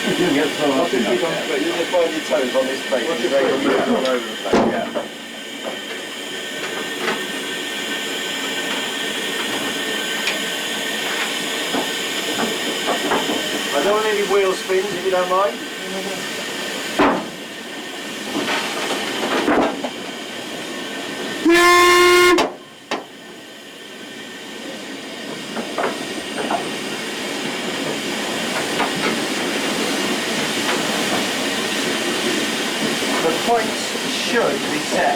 You can get some I think you just find your toes on this plate. You're going to move all over the place. Yeah. I don't want any wheel spins if you don't mind. Should be set.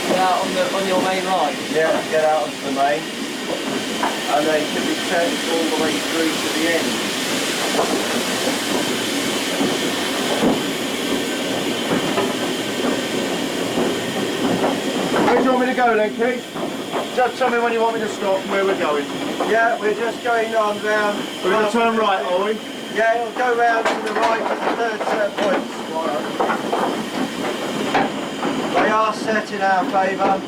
Get out on your main line? Yeah, get out onto the main. And they should be set all the way through to the end. Where do you want me to go then, Keith? Just tell me when you want me to stop and where we're going. Yeah, we're just going on round. We're going to turn right, are we? Yeah, it'll go round to the right at the third set point. They are set in our favour.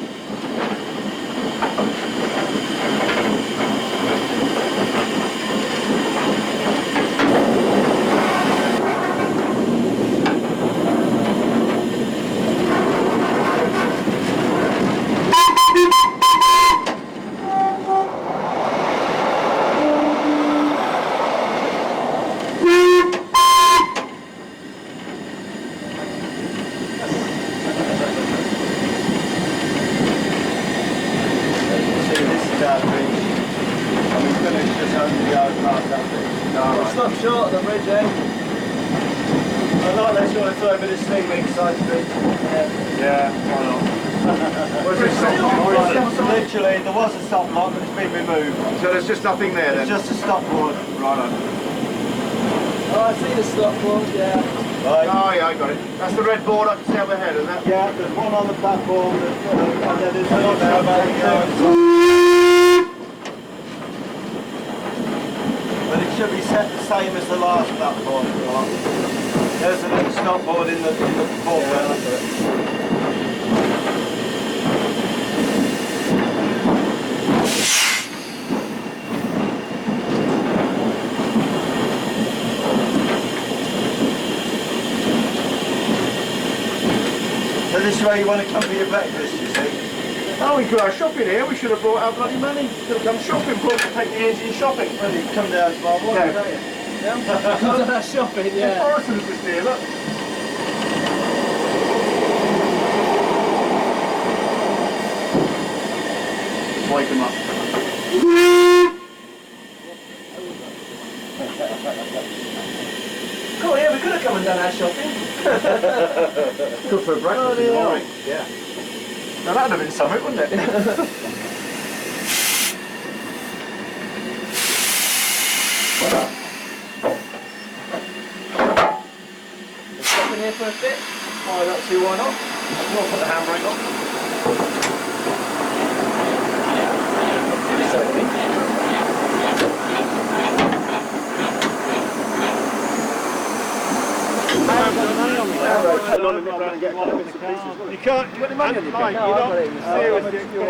Stop short of the bridge, eh? I'd like let's go and throw a bit of steam inside the bridge. Yeah, why not? Literally, there was a stop block, but it's been removed. So there's just nothing there then? It's just a stop board. Right on. Oh, I see the stop board, yeah. Right. Oh yeah, I got it. That's the red board I can see overhead, isn't it? Yeah, there's one on the platform, and then there's one there about but it should be set the same as the last platform. There's a little stop board in the foreground. So this is where you want to come for your breakfast, you see. Oh, we could have shopping here. We should have brought our bloody money. Could have come shopping, brought to take the engine shopping. Well, you come down tomorrow morning, don't you? Yeah. Come to that shopping, yeah. Morrison's just here, look. Wake him up. Cool, yeah, we could have come and done our shopping. Good for a breakfast in the morning. Yeah. Now that would have been something, wouldn't it? Stopping here for a bit? Why not? See why not? We'll put the handbrake on. You can't put the money on your account. You're not seriously expecting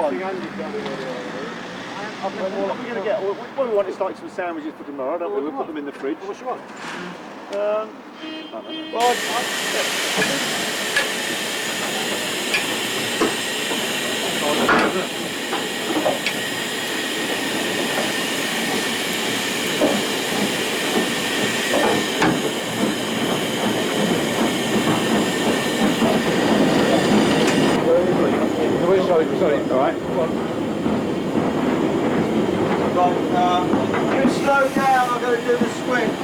what we're going to get? What we want is like some sandwiches for tomorrow, don't we? We'll put them in the fridge. What do you want? I don't know. Sorry, alright. Right, you slow down, I'm going to do the switch.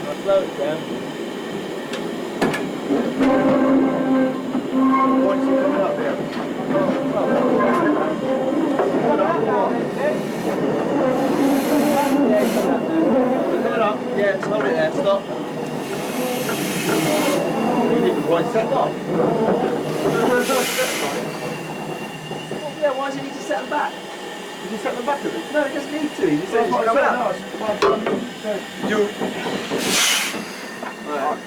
I'll slow it down. What's he coming up there? Coming up. Yeah, hold it there, stop. Set off. Yeah, why does he need to set them back? Did you set them back a bit? No, he doesn't need to. He just says Well, you. Right.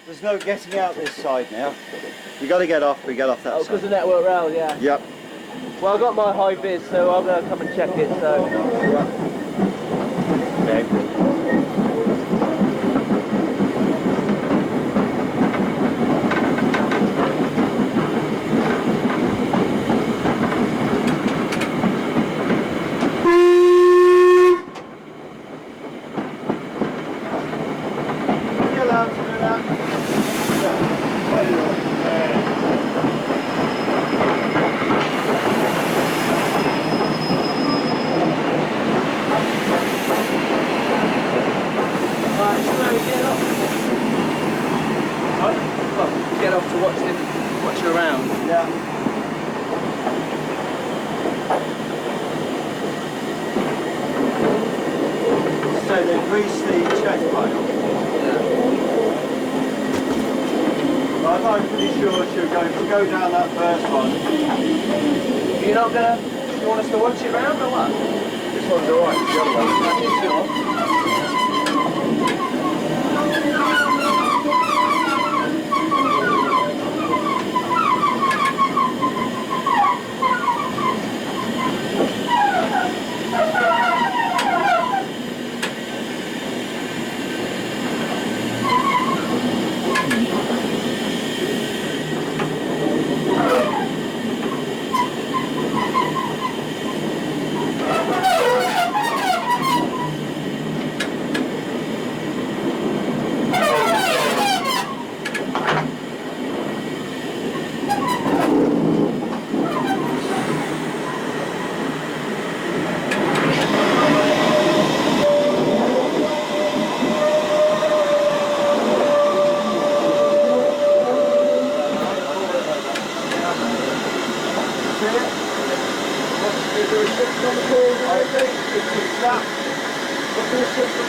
There's no getting out this side now. You got to get off. We get off that Oh, side. because the network rail, yeah. Yep. Well, I've got my high vis, so I'm going to come and check it. So. Get off to watch you around. Yeah. So they grease the check panel. Yeah. But I'm pretty sure she'll going to go down that first one. You're not gonna. You want us to watch it round or what? This one's alright, the other one. Are you sure?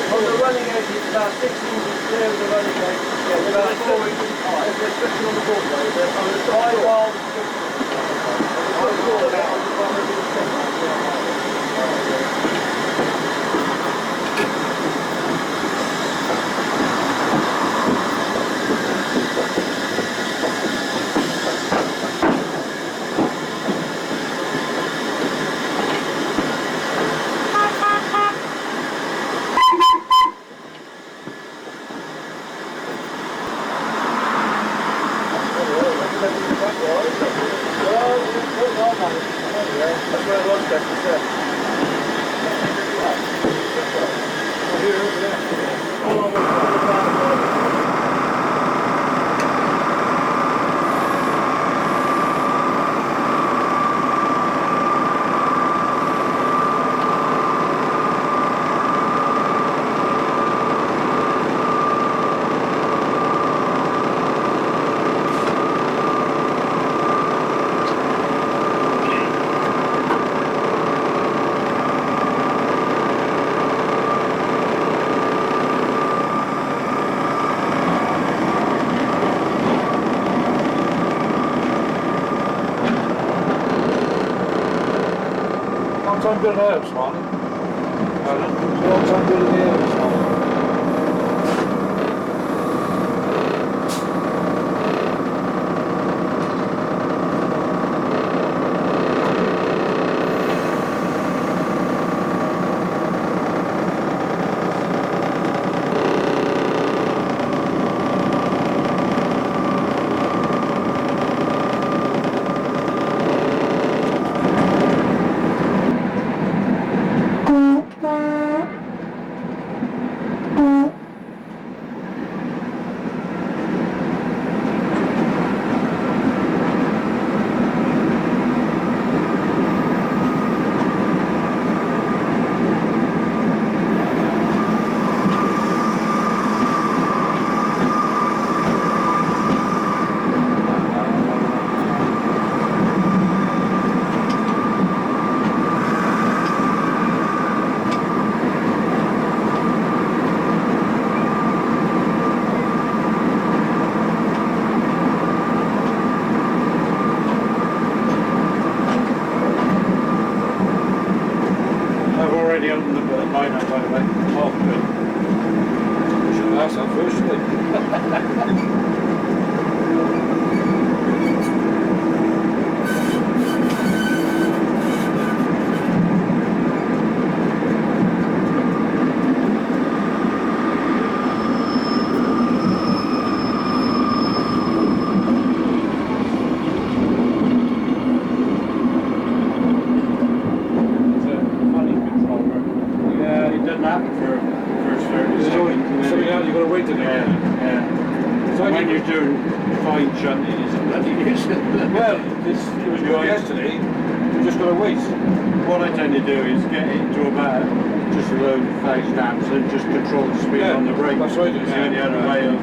On the running edge, it's about 6 inches clear of the running edge. Yeah, about 4 inches high. There's restriction on the boardway. There's on the side wall. That's where it was, Becky, I'm good at herbs, Martin. I'm good at herbs, Martin. shunting is a bloody useless. Well, it was good yesterday. You just got to wait. What I tend to do is get it to about just a low 1,000 amps and just control the speed on the brake. That's right. It's the only other way of,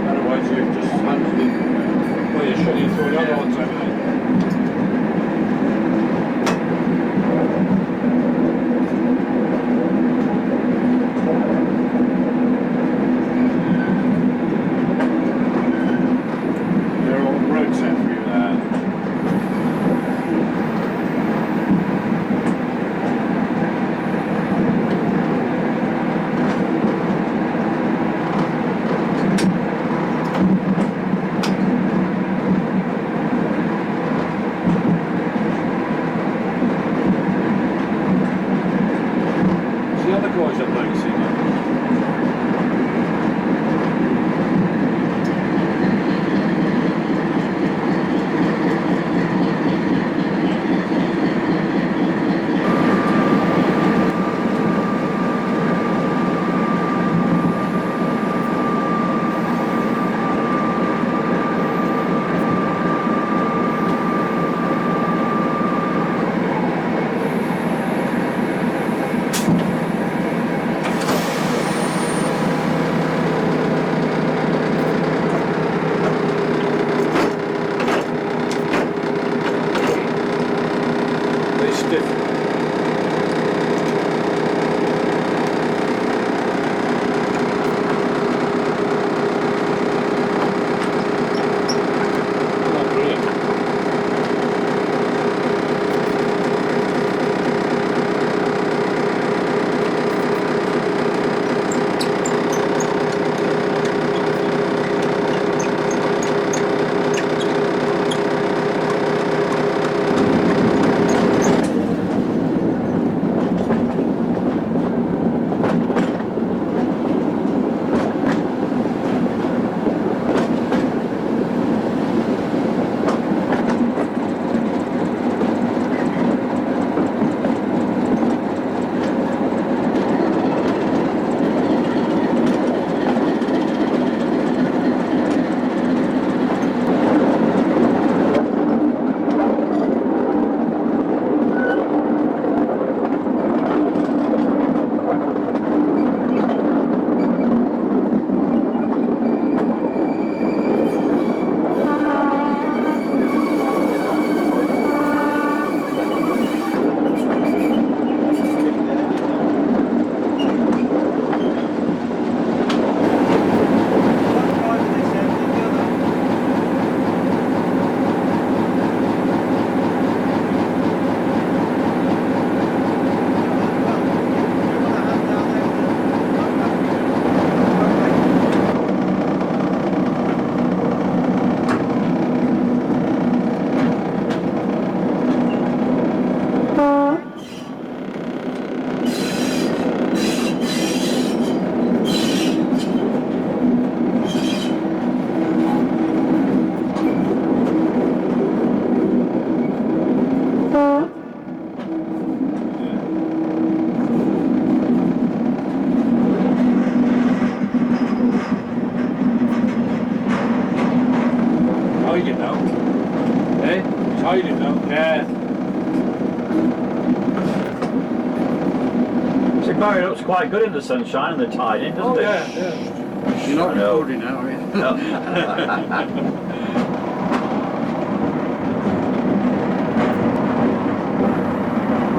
otherwise you're just hunting. Well, you're shutting through the other ones, I mean. They're all road set for you there. See how the guys are playing, see that? Very stiff. Oh, brilliant. Hiding now. Eh? It's hiding now. Yeah. So Barry looks quite good in the sunshine and the tiding, doesn't Oh, it? yeah, yeah. You're not I know. recording now, are you? No.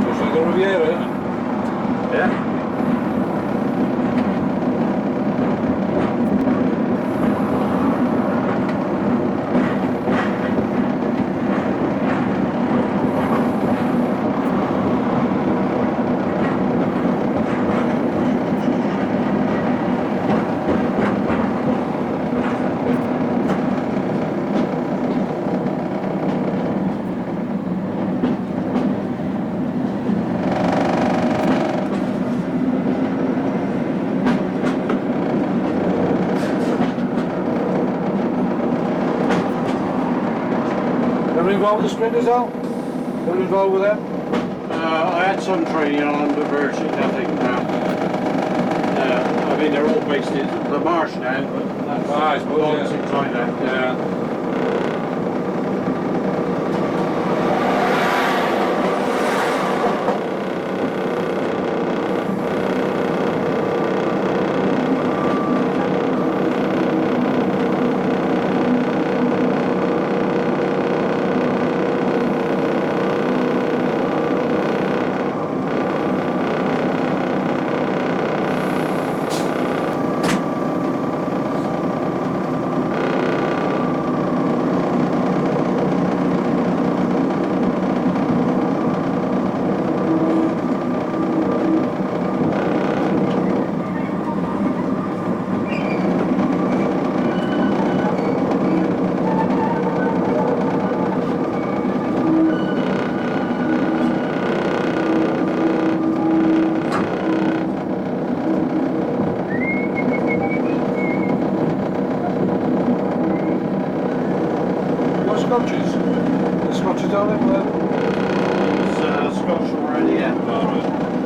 Just like a Riviera, isn't it? Yeah. Ever involved with the sprinters, Al? Ever involved with them? I had some training on them, but virtually nothing now. I mean, they're all based in the marsh now, but that's I suppose, long yeah. since I left. Yeah. Scotches on it, whatever. It's Scotch already, yeah. Alright.